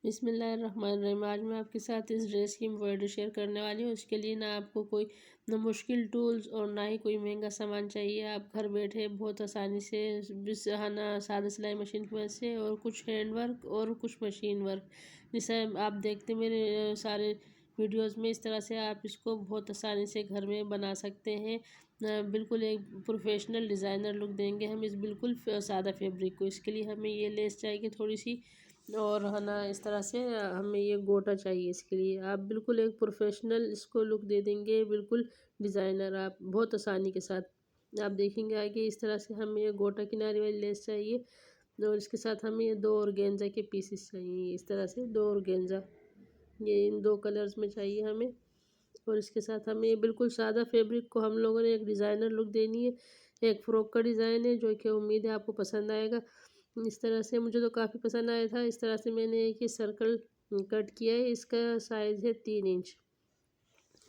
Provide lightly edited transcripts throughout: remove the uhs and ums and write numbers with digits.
बिस्मिल्लाहिर्रहमानिर्रहीम। आज मैं आपके साथ इस ड्रेस की एम्ब्रॉयडरी शेयर करने वाली हूँ। उसके लिए ना आपको कोई ना मुश्किल टूल्स और ना ही कोई महंगा सामान चाहिए। आप घर बैठे बहुत आसानी से है ना सादा सिलाई मशीन की मदद से और कुछ हैंड वर्क और कुछ मशीन वर्क, जैसे आप देखते मेरे सारे वीडियोस में, इस तरह से आप इसको बहुत आसानी से घर में बना सकते हैं। बिल्कुल एक प्रोफेशनल डिज़ाइनर लुक देंगे हम इस बिल्कुल सादा फैब्रिक को। इसके लिए हमें ये लेस चाहिए थोड़ी सी, और है ना इस तरह से हमें ये गोटा चाहिए। इसके लिए आप बिल्कुल एक प्रोफेशनल इसको लुक दे देंगे, बिल्कुल डिज़ाइनर आप बहुत आसानी के साथ। आप देखेंगे आगे इस तरह से हमें ये गोटा किनारे वाली लेस चाहिए, और इसके साथ हमें ये 2 ऑर्गेन्जा के पीसेस चाहिए। इस तरह से 2 ऑर्गेन्जा, ये इन 2 कलर्स में चाहिए हमें। और इसके साथ हमें ये बिल्कुल सादा फैब्रिक को हम लोगों ने एक डिज़ाइनर लुक देनी है। एक फ़्रॉक का डिज़ाइन है जो कि उम्मीद है आपको पसंद आएगा। इस तरह से मुझे तो काफ़ी पसंद आया था। इस तरह से मैंने एक ही सर्कल कट किया है। इसका साइज़ है 3 इंच।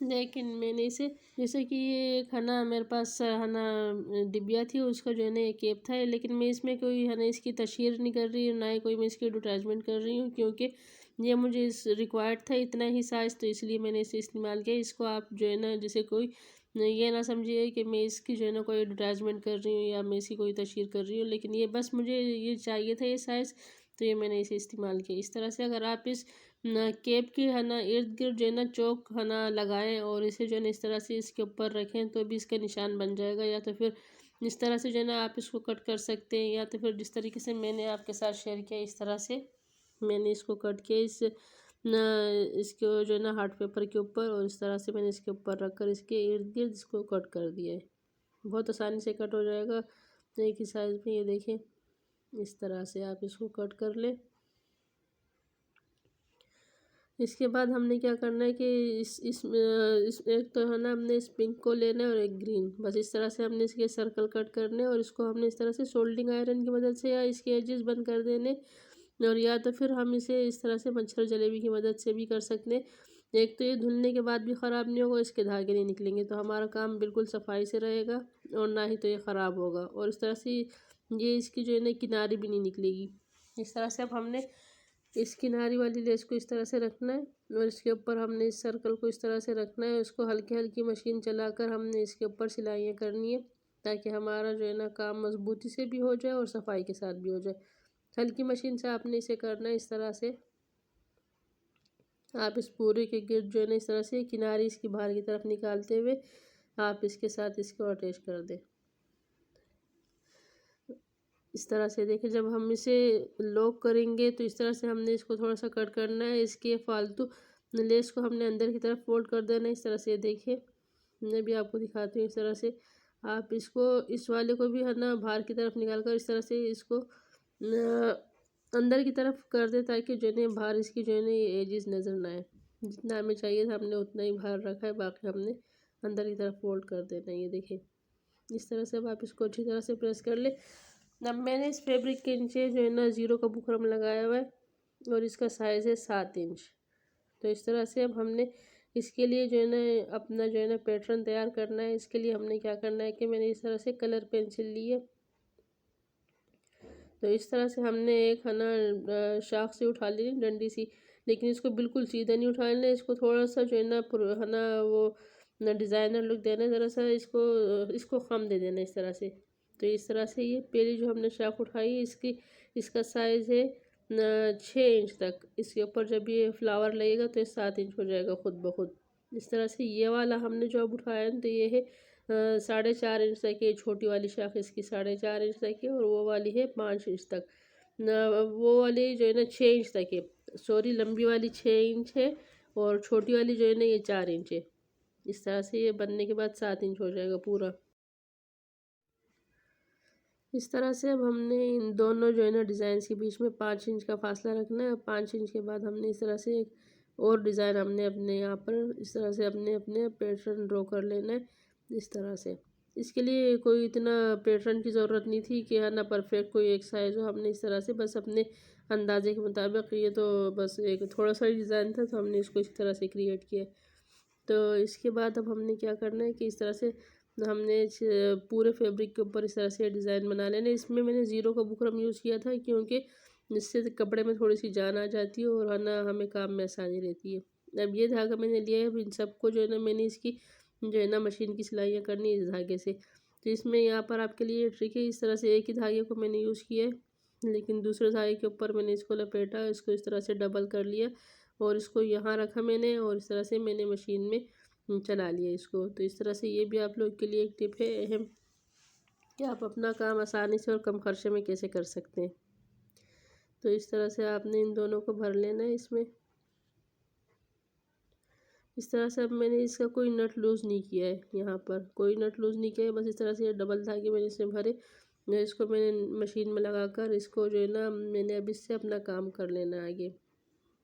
लेकिन मैंने इसे, जैसे कि ये एक है ना मेरे पास है ना डिबिया थी, उसका जो है ना ये केप था, लेकिन मैं इसमें कोई है ना इसकी तशहीर नहीं कर रही हूँ, ना ही कोई मैं इसकी एडवर्टाइजमेंट कर रही हूँ, क्योंकि ये मुझे इस रिक्वायर्ड था इतना ही साइज़, तो इसलिए मैंने इसे इस्तेमाल किया। इसको आप जो है ना जैसे कोई ये ना समझिए कि मैं इसकी जो है ना कोई एडवर्टाइजमेंट कर रही हूँ या मैं इसकी कोई तशहीर कर रही हूँ, लेकिन ये बस मुझे ये चाहिए था ये साइज़, तो ये मैंने इसे इस्तेमाल किया। इस तरह से अगर आप इस ना केप के है ना इर्द गिर्द जो है ना चौक है ना लगाएं और इसे जो है ना इस तरह से इसके ऊपर रखें, तो भी इसका निशान बन जाएगा। या तो फिर इस तरह से जो है ना आप इसको कट कर सकते हैं, या तो फिर जिस तरीके से मैंने आपके साथ शेयर किया इस तरह से मैंने इसको कट किया। इस ना इसको जो है ना हार्ट पेपर के ऊपर, और इस तरह से मैंने इसके ऊपर रख कर इसके इर्द गिर्द इसको कट कर दिया है। बहुत आसानी से कट हो जाएगा एक ही साइज़ में। ये देखें इस तरह से आप इसको कट कर लें। इसके बाद हमने क्या करना है कि इस एक तो है ना हमने इस पिंक को लेना है और एक ग्रीन, बस इस तरह से हमने इसके सर्कल कट करने, और इसको हमने इस तरह से सोल्डिंग आयरन की मदद से या इसके एजेस बंद कर देने, और या तो फिर हम इसे इस तरह से मच्छर जलेबी की मदद से भी कर सकते हैं। एक तो ये धुलने के बाद भी ख़राब नहीं होगा, इसके धागे नहीं निकलेंगे, तो हमारा काम बिल्कुल सफाई से रहेगा, और ना ही तो ये ख़राब होगा। और इस तरह से ये इसकी जो है ना किनारी भी नहीं निकलेगी। इस तरह से अब हमने इस किनारी वाली लेस को इस तरह से रखना है, और इसके ऊपर हमने इस सर्कल को इस तरह से रखना है। उसको हल्की हल्की मशीन चलाकर हमने इसके ऊपर सिलाइयाँ करनी है, ताकि हमारा जो है ना काम मजबूती से भी हो जाए और सफाई के साथ भी हो जाए। हल्की मशीन से आपने इसे करना है। इस तरह से आप इस पूरे के गिर्द जो है ना इस तरह से किनारी इसकी बाहर की तरफ निकालते हुए आप इसके साथ इसको अटैच कर दें। इस तरह से देखिए, जब हम इसे लॉक करेंगे तो इस तरह से हमने इसको थोड़ा सा कट करना है। इसके फालतू लेस को हमने अंदर की तरफ फोल्ड कर देना है। इस तरह से देखिए, मैं भी आपको दिखाती हूँ। इस तरह से आप इसको इस वाले को भी है ना बाहर की तरफ निकाल कर इस तरह से इसको अंदर की तरफ कर दे, ताकि जो है बाहर इसकी जो है ना ये एजेस नज़र ना आए। जितना हमें चाहिए था हमने उतना ही बाहर रखा है, बाकी हमने अंदर की तरफ फोल्ड कर देना है। ये देखिए इस तरह से अब आप इसको अच्छी तरह से प्रेस कर ले। अब मैंने इस फैब्रिक के नीचे जो है ना ज़ीरो का बुकरम लगाया हुआ है, और इसका साइज़ है 7 इंच। तो इस तरह से अब हमने इसके लिए जो है ना अपना जो है ना पैटर्न तैयार करना है। इसके लिए हमने क्या करना है कि मैंने इस तरह से कलर पेंसिल ली है, तो इस तरह से हमने एक है ना शाख से उठा ली डंडी सी, लेकिन इसको बिल्कुल सीधा नहीं उठा लेना। इसको थोड़ा सा जो है ना वो ना डिज़ाइनर लुक देना, ज़रा सा इसको खम दे देना इस तरह से। तो इस तरह से ये पहली जो हमने शाख उठाई इसका साइज़ है 6 इंच तक। इसके ऊपर जब ये फ्लावर लगेगा तो ये 7 इंच हो जाएगा खुद ब खुद। इस तरह से ये वाला हमने जो अब उठाया तो ये है 4.5 इंच तक। ये छोटी वाली शाख इसकी 4.5 इंच तक है, और वो वाली है 5 इंच तक न। वो वाली जो है ना 6 इंच तक है, सॉरी लंबी वाली 6 इंच है, और छोटी वाली जो है ना ये 4 इंच है। इस तरह से ये बनने के बाद 7 इंच हो जाएगा पूरा। इस तरह से अब हमने इन दोनों जो है ना डिज़ाइंस के बीच में 5 इंच का फासला रखना है। 5 इंच के बाद हमने इस तरह से एक और डिज़ाइन हमने अपने यहाँ पर इस तरह से अपने अपने पैटर्न ड्रॉ कर लेना है इस तरह से। इसके लिए कोई इतना पैटर्न की ज़रूरत नहीं थी कि है ना परफेक्ट कोई एक साइज़ हो। हमने इस तरह से बस अपने अंदाजे के मुताबिक, ये तो बस एक थोड़ा सा डिज़ाइन था तो हमने इसको इस तरह से क्रिएट किया। तो इसके बाद अब हमने क्या करना है कि इस तरह से हमने पूरे फैब्रिक के ऊपर इस तरह से डिज़ाइन बना लेना। इसमें मैंने ज़ीरो का बुकरम यूज़ किया था, क्योंकि जिससे कपड़े में थोड़ी सी जान आ जाती है और है ना हमें काम में आसानी रहती है। अब ये धागा मैंने लिया है, अब इन सबको जो है ना मैंने इसकी जो है ना मशीन की सिलाइयाँ करनी है इस धागे से। तो इसमें यहाँ पर आपके लिए ट्रिक है, इस तरह से एक ही धागे को मैंने यूज़ किया है, लेकिन दूसरे धागे के ऊपर मैंने इसको लपेटा, इसको इस तरह से डबल कर लिया और इसको यहाँ रखा मैंने और इस तरह से मैंने मशीन में चला लिया इसको। तो इस तरह से ये भी आप लोग के लिए एक टिप है अहम, कि आप अपना काम आसानी से और कम खर्चे में कैसे कर सकते हैं। तो इस तरह से आपने इन दोनों को भर लेना है इसमें। इस तरह से अब मैंने इसका कोई नट लूज़ नहीं किया है, यहाँ पर कोई नट लूज़ नहीं किया है, बस इस तरह से डबल धागे मैंने इसमें भरे। इसको मैंने मशीन में लगाकर इसको जो है ना मैंने अब इससे अपना काम कर लेना है आगे।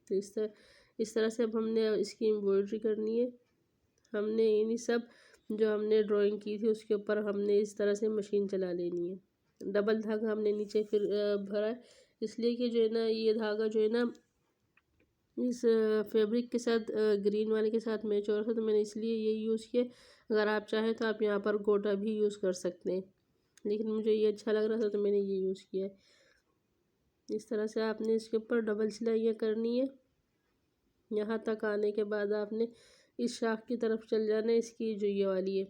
तो इस तरह से अब हमने इसकी एम्ब्रॉयडरी करनी है। हमने इन्हीं सब जो हमने ड्राइंग की थी उसके ऊपर हमने इस तरह से मशीन चला लेनी है। डबल धागा हमने नीचे फिर भरा है, इसलिए कि जो है ना ये धागा जो है ना इस फैब्रिक के साथ ग्रीन वाले के साथ मैच हो रहा था, तो मैंने इसलिए ये यूज़ किया। अगर आप चाहें तो आप यहाँ पर गोटा भी यूज़ कर सकते हैं, लेकिन मुझे ये अच्छा लग रहा था तो मैंने ये यूज़ किया है। इस तरह से आपने इसके ऊपर डबल सिलाइयाँ करनी है। यहाँ तक आने के बाद आपने इस शाख की तरफ चल जाना है, इसकी जो ये वाली है।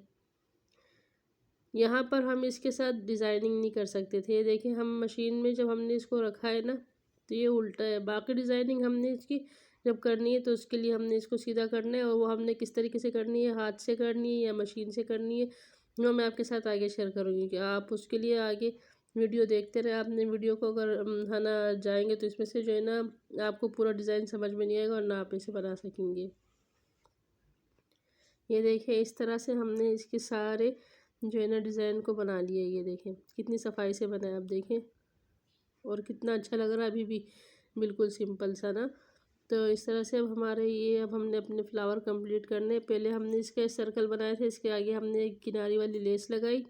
यहाँ पर हम इसके साथ डिज़ाइनिंग नहीं कर सकते थे। ये देखिए हम मशीन में जब हमने इसको रखा है ना तो ये उल्टा है। बाकी डिज़ाइनिंग हमने इसकी जब करनी है तो उसके लिए हमने इसको सीधा करना है, और वो हमने किस तरीके से करनी है, हाथ से करनी है या मशीन से करनी है, वो मैं आपके साथ आगे शेयर करूँगी। कि आप उसके लिए आगे वीडियो देखते रहे। आपने वीडियो को अगर है ना जाएंगे तो इसमें से जो है ना आपको पूरा डिज़ाइन समझ में नहीं आएगा और ना आप इसे बना सकेंगे। ये देखिए इस तरह से हमने इसके सारे जो है ना डिज़ाइन को बना लिया। ये देखें कितनी सफाई से बना है, आप देखें, और कितना अच्छा लग रहा है अभी भी, बिल्कुल सिंपल सा ना। तो इस तरह से अब हमारे ये अब हमने अपने फ्लावर कंप्लीट करने। पहले हमने इसके सर्कल बनाए थे, इसके आगे हमने एक किनारी वाली लेस लगाई,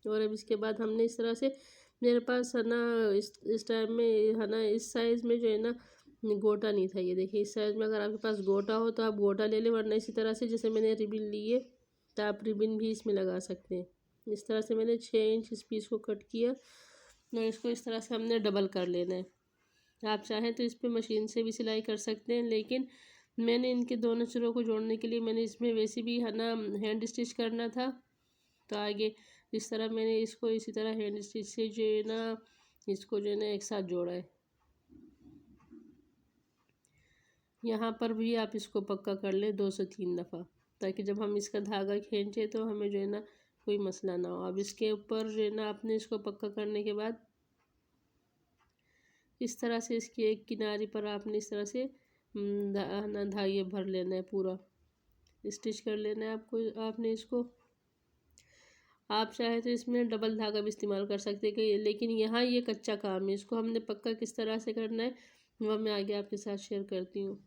और अब इसके बाद हमने इस तरह से, मेरे पास है ना इस टाइम में है ना इस साइज़ में जो है ना गोटा नहीं था। ये देखिए इस साइज़ में अगर आपके पास गोटा हो तो आप गोटा ले लें, वरना इसी तरह से जैसे मैंने रिबिन ली है तो आप रिबिन भी इसमें लगा सकते हैं। इस तरह से मैंने 6 इंच इस पीस को कट किया और इसको इस तरह से हमने डबल कर लेना है। आप चाहें तो इस पर मशीन से भी सिलाई कर सकते हैं, लेकिन मैंने इनके दोनों सिरों को जोड़ने के लिए मैंने इसमें वैसे भी है ना हैंड स्टिच करना था, तो आगे इस तरह मैंने इसको इसी तरह हैंड स्टिच से जो है ना इसको जो है ना एक साथ जोड़ा है। यहाँ पर भी आप इसको पक्का कर लें 2 से 3 दफ़ा, ताकि जब हम इसका धागा खींचे तो हमें जो है ना कोई मसला ना हो। अब इसके ऊपर जो है ना आपने इसको पक्का करने के बाद इस तरह से इसकी एक किनारे पर आपने इस तरह से धागे भर लेना है, पूरा स्टिच कर लेना है आपको। आपने इसको, आप चाहे तो इसमें डबल धागा भी इस्तेमाल कर सकते हैं, कि लेकिन यहाँ ये कच्चा काम है, इसको हमने पक्का किस तरह से करना है वह मैं आगे आपके साथ शेयर करती हूँ।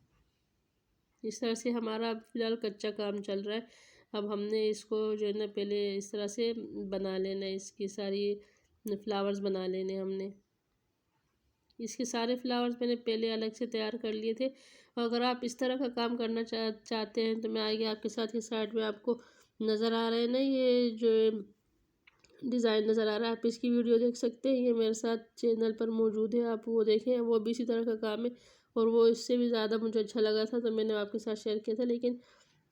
इस तरह से हमारा अब फ़िलहाल कच्चा काम चल रहा है। अब हमने इसको जो है ना पहले इस तरह से बना लेना है, इसकी सारी फ्लावर्स बना लेने हमने। इसके सारे फ्लावर्स मैंने पहले अलग से तैयार कर लिए थे। अगर आप इस तरह का काम करना चाहते हैं तो मैं आगे आपके साथ ये साइड में आपको नज़र आ रहे हैं ना, ये जो डिज़ाइन नज़र आ रहा है, आप इसकी वीडियो देख सकते हैं। ये मेरे साथ चैनल पर मौजूद है, आप वो देखें, वो भी इसी तरह का काम है और वो इससे भी ज़्यादा मुझे अच्छा लगा था तो मैंने आपके साथ शेयर किया था, लेकिन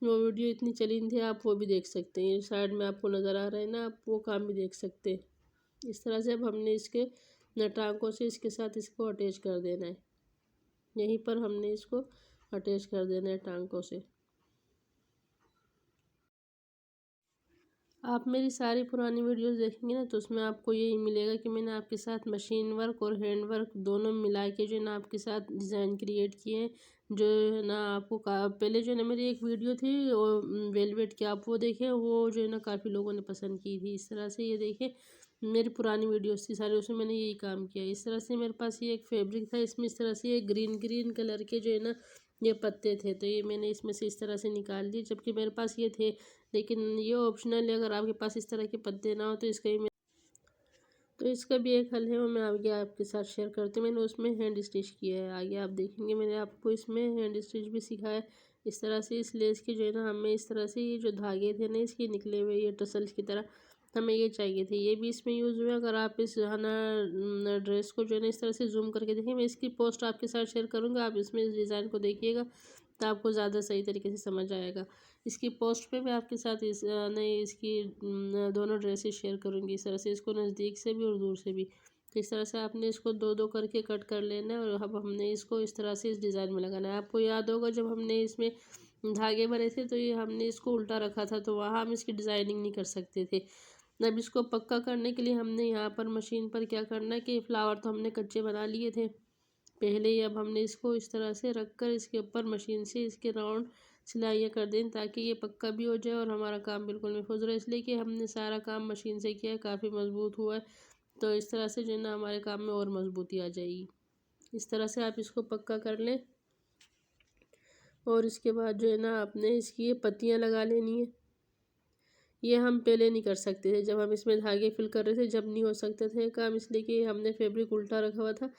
वो वीडियो इतनी चली नहीं थी। आप वो भी देख सकते हैं, ये साइड में आपको नज़र आ रहा है ना, आप वो काम भी देख सकते हैं। इस तरह से अब हमने इसके टांकों से इसके साथ इसको अटैच कर देना है। यहीं पर हमने इसको अटैच कर देना है टांकों से। आप मेरी सारी पुरानी वीडियोस देखेंगे ना तो उसमें आपको यही मिलेगा कि मैंने आपके साथ मशीन वर्क और हैंड वर्क दोनों मिला के जो है ना आपके साथ डिज़ाइन क्रिएट किए हैं। जो है ना आपको पहले जो है ना मेरी एक वीडियो थी वो वेलवेट की, आप वो देखें, वो जो है ना काफ़ी लोगों ने पसंद की थी। इस तरह से ये देखें मेरी पुरानी वीडियोस थी सारी, उसमें मैंने यही काम किया। इस तरह से मेरे पास ये एक फैब्रिक था, इसमें इस तरह से ये ग्रीन ग्रीन कलर के जो है ना ये पत्ते थे, तो ये मैंने इसमें से इस तरह से निकाल दिए, जबकि मेरे पास ये थे, लेकिन ये ऑप्शनल है। अगर आपके पास इस तरह के पत्ते ना हो तो इसका भी एक हल है, वो मैं आगे आपके साथ शेयर करती हूँ। मैंने उसमें हैंड स्टिच किया है, आगे आप देखेंगे मैंने आपको इसमें हैंड स्टिच भी सिखाया। इस तरह से इस लेस की जो है ना हमें इस तरह से ये जो धागे थे ना इसके निकले हुए ये टसल्स की तरह, हमें ये चाहिए थे, ये भी इसमें यूज़ हुआ। अगर आप इस है ना ड्रेस को जो है ना इस तरह से जूम करके देखें, मैं इसकी पोस्ट आपके साथ शेयर करूँगा, आप इसमें इस डिज़ाइन को देखिएगा तो आपको ज़्यादा सही तरीके से समझ आएगा। इसकी पोस्ट पे मैं आपके साथ नहीं इसकी दोनों ड्रेसेस शेयर करूँगी, इस तरह से इसको नज़दीक से भी और दूर से भी। तो इस तरह से आपने इसको दो दो करके कट कर लेना है और अब हमने इसको इस तरह से इस डिज़ाइन में लगाना है। आपको याद होगा जब हमने इसमें धागे भरे थे तो ये हमने इसको उल्टा रखा था, तो वहाँ हम इसकी डिज़ाइनिंग नहीं कर सकते थे। अब इसको पक्का करने के लिए हमने यहाँ पर मशीन पर क्या करना है कि फ्लावर तो हमने कच्चे बना लिए थे पहले ही। अब हमने इसको इस तरह से रख कर इसके ऊपर मशीन से इसके राउंड सिलाइयाँ कर दें ताकि ये पक्का भी हो जाए और हमारा काम बिल्कुल महफूज रहे। इसलिए कि हमने सारा काम मशीन से किया है, काफ़ी मजबूत हुआ है, तो इस तरह से जो है ना हमारे काम में और मजबूती आ जाएगी। इस तरह से आप इसको पक्का कर लें और इसके बाद जो है ना आपने इसकी पत्तियाँ लगा लेनी है। ये हम पहले नहीं कर सकते थे जब हम इसमें धागे फिल कर रहे थे, जब नहीं हो सकता था ये काम, इसलिए कि हमने फैब्रिक उल्टा रखा हुआ था।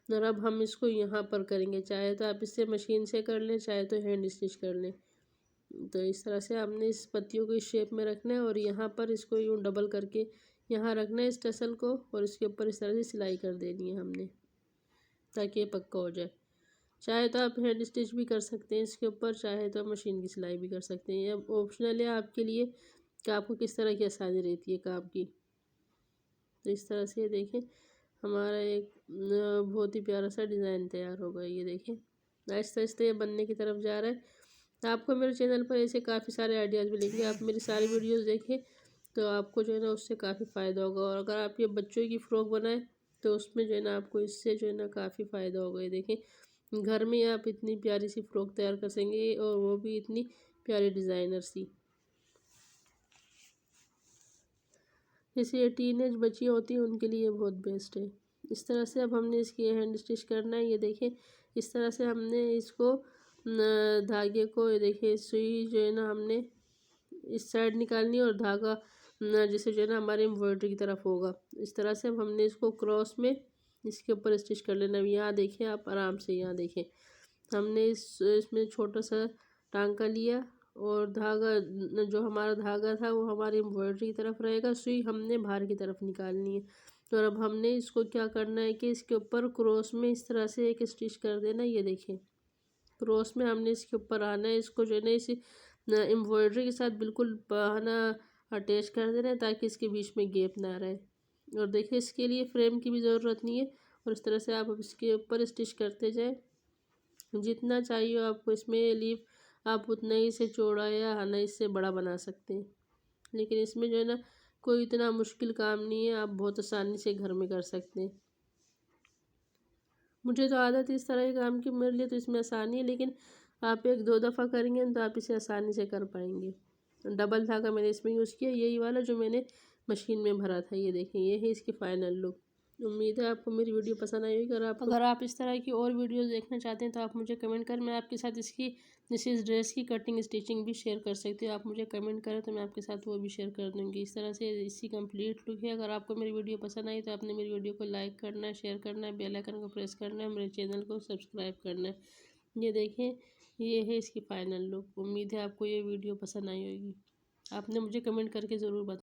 और अब हम इसको यहाँ पर करेंगे, चाहे तो आप इससे मशीन से कर लें, चाहे तो हैंड स्टिच कर लें। तो इस तरह से हमने इस पत्तियों को इस शेप में रखना है और यहाँ पर इसको यूँ डबल करके यहाँ रखना है इस टसल को और इसके ऊपर इस तरह से सिलाई कर देनी है हमने ताकि ये पक्का हो जाए। चाहे तो आप हैंड स्टिच भी कर सकते हैं इसके ऊपर, चाहे तो मशीन की सिलाई भी कर सकते हैं। अब ऑप्शनल है आपके लिए कि आपको किस तरह की आसानी रहती है काम की। तो इस तरह से ये देखें हमारा एक बहुत ही प्यारा सा डिज़ाइन तैयार होगा। ये देखें आहिस्ता आहिस्ता ये बनने की तरफ जा रहा है। आपको मेरे चैनल पर ऐसे काफ़ी सारे आइडियाज़ मिलेंगे, आप मेरी सारी वीडियोज़ देखें तो आपको जो है ना उससे काफ़ी फ़ायदा होगा। और अगर आप ये बच्चों की फ़्रॉक बनाएं तो उसमें जो है ना आपको इससे जो है ना काफ़ी फ़ायदा होगा। ये देखें घर में आप इतनी प्यारी सी फ़्रॉक तैयार कर सकेंगे और वो भी इतनी प्यारी डिज़ाइनर सी। जैसे ये टीनेज बच्चियाँ होती हैं उनके लिए बहुत बेस्ट है। इस तरह से अब हमने इसकी हैंड स्टिच करना है। ये देखें इस तरह से हमने इसको धागे को, ये देखिए सुई जो है ना हमने इस साइड निकालनी है और धागा जैसे जो है ना हमारी एम्ब्रॉयडरी की तरफ होगा। इस तरह से अब हमने इसको क्रॉस में इसके ऊपर स्टिच कर लेना। अब यहाँ देखें आप आराम से, यहाँ देखें हमने इसमें छोटा सा टांका लिया और धागा जो हमारा धागा था वो हमारी एम्ब्रॉयडरी की तरफ रहेगा, सुई हमने बाहर की तरफ निकालनी है। तो अब हमने इसको क्या करना है कि इसके ऊपर क्रॉस में इस तरह से एक स्टिच कर देना। ये देखें क्रॉस में हमने इसके ऊपर आना है, इसको जो है ना इस एम्ब्रॉयडरी के साथ बिल्कुल है ना अटैच कर देना है ताकि इसके बीच में गैप ना रहे। और देखिए इसके लिए फ्रेम की भी ज़रूरत नहीं है और इस तरह से आप इसके ऊपर स्टिच करते जाए। जितना चाहिए आपको इसमें लीफ आप उतना ही से चौड़ा या है ना इससे बड़ा बना सकते हैं, लेकिन इसमें जो है ना कोई इतना मुश्किल काम नहीं है, आप बहुत आसानी से घर में कर सकते हैं। मुझे तो आदत है इस तरह के काम की, मेरे लिए तो इसमें आसानी है, लेकिन आप एक दो दफ़ा करेंगे तो आप इसे आसानी से कर पाएंगे। डबल धागा मैंने इसमें यूज़ किया, यही वाला जो मैंने मशीन में भरा था। ये देखें ये है इसकी फ़ाइनल लुक। उम्मीद है आपको मेरी वीडियो पसंद आई होगी। अगर आप इस तरह की और वीडियोस देखना चाहते हैं तो आप मुझे कमेंट करें, मैं आपके साथ इसकी जैसे इस ड्रेस की कटिंग स्टिचिंग भी शेयर कर सकती हूँ। आप मुझे कमेंट करें तो मैं आपके साथ वो भी शेयर कर दूँगी। इस तरह से इसकी कंप्लीट लुक है। अगर आपको मेरी वीडियो पसंद आई तो आपने मेरी वीडियो को लाइक करना है, शेयर करना है, बेल आइकन को प्रेस करना है, मेरे चैनल को सब्सक्राइब करना है। ये देखें ये है इसकी फ़ाइनल लुक। उम्मीद है आपको ये वीडियो पसंद आई होगी। आपने मुझे कमेंट करके ज़रूर बताएं।